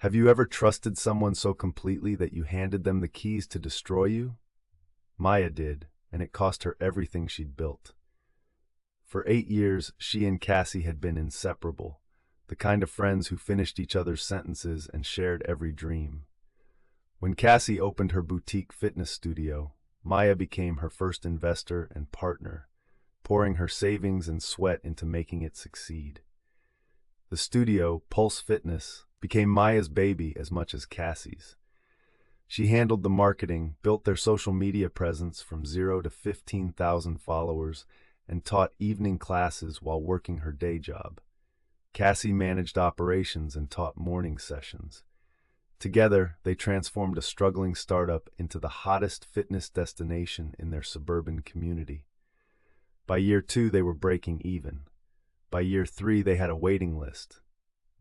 Have you ever trusted someone so completely that you handed them the keys to destroy you? Maya did, and it cost her everything she'd built. For 8 years, she and Cassie had been inseparable, the kind of friends who finished each other's sentences and shared every dream. When Cassie opened her boutique fitness studio, Maya became her first investor and partner, pouring her savings and sweat into making it succeed. The studio, Pulse Fitness, became Maya's baby as much as Cassie's. She handled the marketing, built their social media presence from 0 to 15,000 followers, and taught evening classes while working her day job. Cassie managed operations and taught morning sessions. Together, they transformed a struggling startup into the hottest fitness destination in their suburban community. By year 2, they were breaking even. By year 3, they had a waiting list.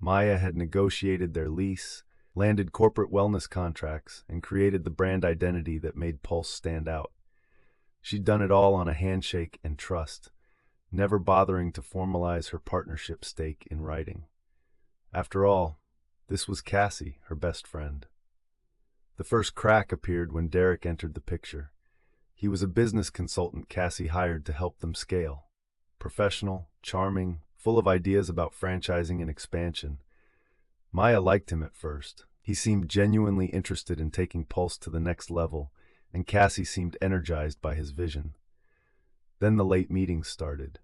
Maya had negotiated their lease, landed corporate wellness contracts, and created the brand identity that made Pulse stand out. She'd done it all on a handshake and trust, never bothering to formalize her partnership stake in writing. After all, this was Cassie, her best friend. The first crack appeared when Derek entered the picture. He was a business consultant Cassie hired to help them scale. Professional, charming, full of ideas about franchising and expansion. Maya liked him at first. He seemed genuinely interested in taking Pulse to the next level, and Cassie seemed energized by his vision. Then the late meetings started.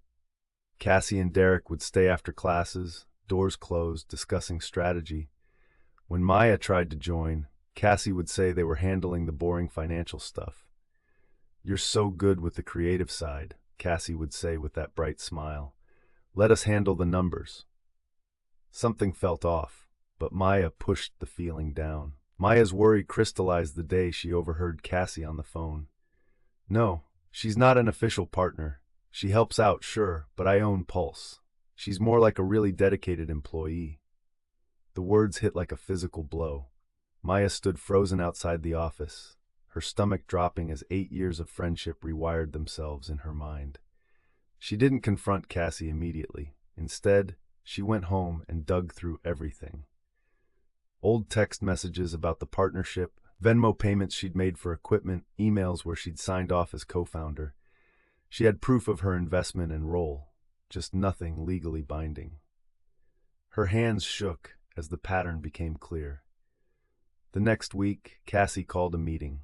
Cassie and Derek would stay after classes, doors closed, discussing strategy. When Maya tried to join, Cassie would say they were handling the boring financial stuff. "You're so good with the creative side," Cassie would say with that bright smile. "Let us handle the numbers." Something felt off, but Maya pushed the feeling down. Maya's worry crystallized the day she overheard Cassie on the phone. "No, she's not an official partner. She helps out, sure, but I own Pulse. She's more like a really dedicated employee." The words hit like a physical blow. Maya stood frozen outside the office, her stomach dropping as 8 years of friendship rewired themselves in her mind. She didn't confront Cassie immediately. Instead, she went home and dug through everything. Old text messages about the partnership, Venmo payments she'd made for equipment, emails where she'd signed off as co-founder. She had proof of her investment and role, just nothing legally binding. Her hands shook as the pattern became clear. The next week, Cassie called a meeting.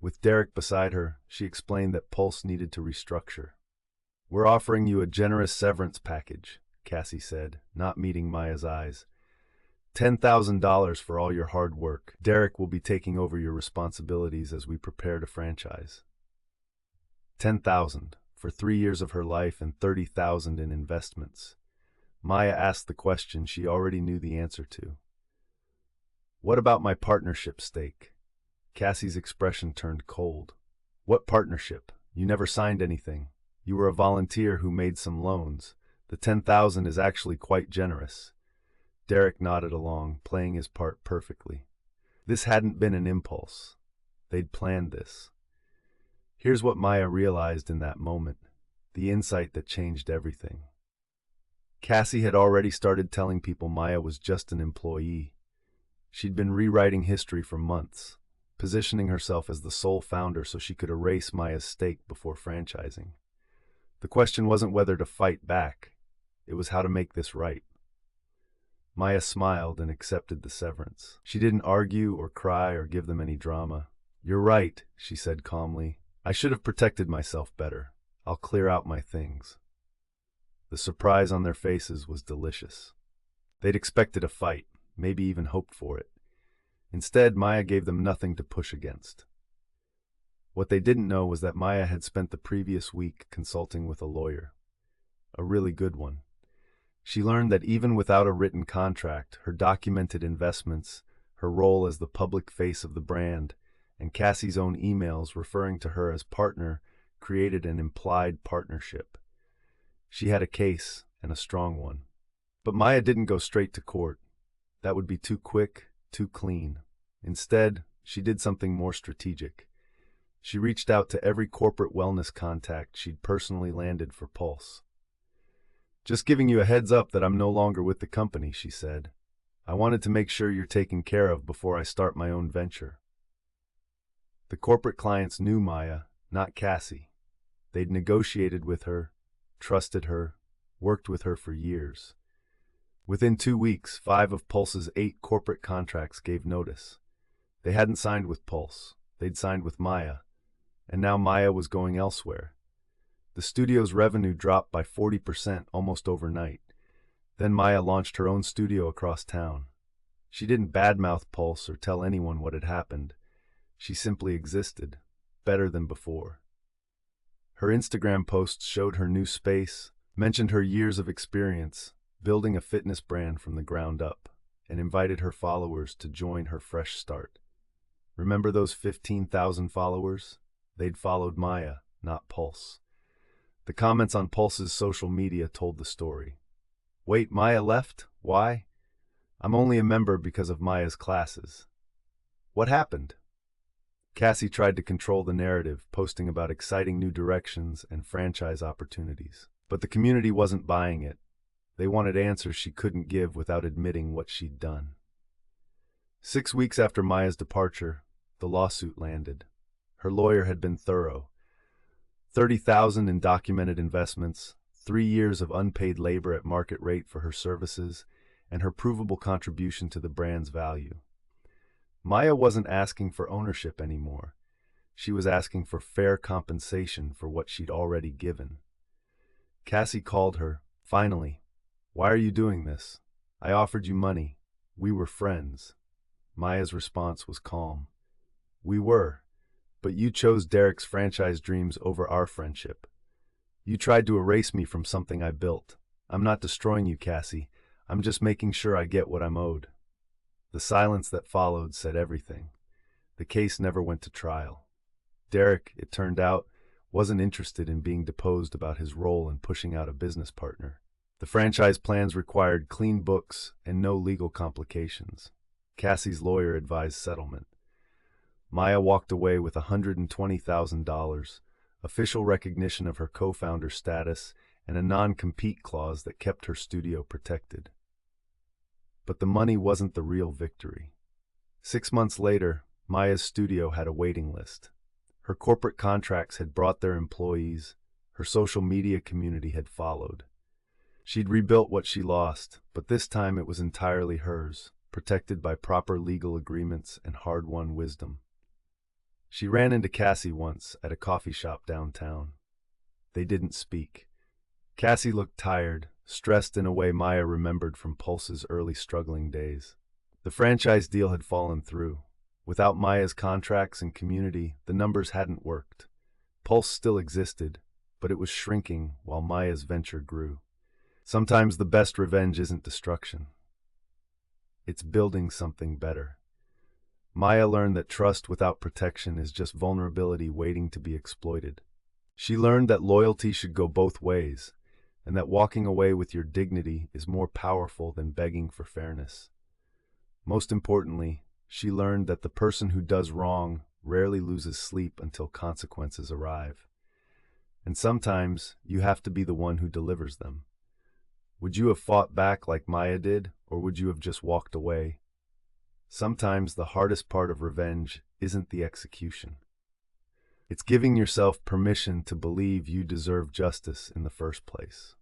With Derek beside her, she explained that Pulse needed to restructure. "We're offering you a generous severance package," Cassie said, not meeting Maya's eyes. $10,000 for all your hard work. Derek will be taking over your responsibilities as we prepare to franchise." 10,000 for 3 years of her life and 30,000 in investments. Maya asked the question she already knew the answer to. "What about my partnership stake?" Cassie's expression turned cold. "What partnership? You never signed anything. You were a volunteer who made some loans. The 10,000 is actually quite generous." Derek nodded along, playing his part perfectly. This hadn't been an impulse. They'd planned this. Here's what Maya realized in that moment, the insight that changed everything. Cassie had already started telling people Maya was just an employee. She'd been rewriting history for months, positioning herself as the sole founder so she could erase Maya's stake before franchising. The question wasn't whether to fight back, it was how to make this right. Maya smiled and accepted the severance. She didn't argue or cry or give them any drama. "You're right," she said calmly. "I should have protected myself better. I'll clear out my things." The surprise on their faces was delicious. They'd expected a fight, maybe even hoped for it. Instead, Maya gave them nothing to push against. What they didn't know was that Maya had spent the previous week consulting with a lawyer. A really good one. She learned that even without a written contract, her documented investments, her role as the public face of the brand, and Cassie's own emails referring to her as partner created an implied partnership. She had a case, and a strong one. But Maya didn't go straight to court. That would be too quick, too clean. Instead, she did something more strategic. She reached out to every corporate wellness contact she'd personally landed for Pulse. "Just giving you a heads up that I'm no longer with the company," she said. I wanted to make sure you're taken care of before I start my own venture. The corporate clients knew Maya, not Cassie. They'd negotiated with her, trusted her, worked with her for years. Within 2 weeks, 5 of Pulse's 8 corporate contracts gave notice. They hadn't signed with Pulse. They'd signed with Maya. And now Maya was going elsewhere. The studio's revenue dropped by 40% almost overnight. Then Maya launched her own studio across town. She didn't badmouth Pulse or tell anyone what had happened. She simply existed, better than before. Her Instagram posts showed her new space, mentioned her years of experience, building a fitness brand from the ground up, and invited her followers to join her fresh start. Remember those 15,000 followers? They'd followed Maya, not Pulse. The comments on Pulse's social media told the story. Wait, Maya left? Why? I'm only a member because of Maya's classes. What happened? Cassie tried to control the narrative, posting about exciting new directions and franchise opportunities. But the community wasn't buying it. They wanted answers she couldn't give without admitting what she'd done. 6 weeks after Maya's departure, the lawsuit landed. Her lawyer had been thorough. 30,000 in documented investments, 3 years of unpaid labor at market rate for her services, and her provable contribution to the brand's value. Maya wasn't asking for ownership anymore. She was asking for fair compensation for what she'd already given. Cassie called her. Finally. Why are you doing this? I offered you money. We were friends. Maya's response was calm. We were, but you chose Derek's franchise dreams over our friendship. You tried to erase me from something I built. I'm not destroying you, Cassie. I'm just making sure I get what I'm owed. The silence that followed said everything. The case never went to trial. Derek, it turned out, wasn't interested in being deposed about his role in pushing out a business partner. The franchise plans required clean books and no legal complications. Cassie's lawyer advised settlement. Maya walked away with $120,000, official recognition of her co-founder status, and a non-compete clause that kept her studio protected. But the money wasn't the real victory. 6 months later, Maya's studio had a waiting list. Her corporate contracts had brought their employees. Her social media community had followed. She'd rebuilt what she lost, but this time it was entirely hers, protected by proper legal agreements and hard-won wisdom. She ran into Cassie once at a coffee shop downtown. They didn't speak. Cassie looked tired, stressed in a way Maya remembered from Pulse's early struggling days. The franchise deal had fallen through. Without Maya's contracts and community, the numbers hadn't worked. Pulse still existed, but it was shrinking while Maya's venture grew. Sometimes the best revenge isn't destruction. It's building something better. Maya learned that trust without protection is just vulnerability waiting to be exploited. She learned that loyalty should go both ways, and that walking away with your dignity is more powerful than begging for fairness. Most importantly, she learned that the person who does wrong rarely loses sleep until consequences arrive. And sometimes you have to be the one who delivers them. Would you have fought back like Maya did, or would you have just walked away? Sometimes the hardest part of revenge isn't the execution. It's giving yourself permission to believe you deserve justice in the first place.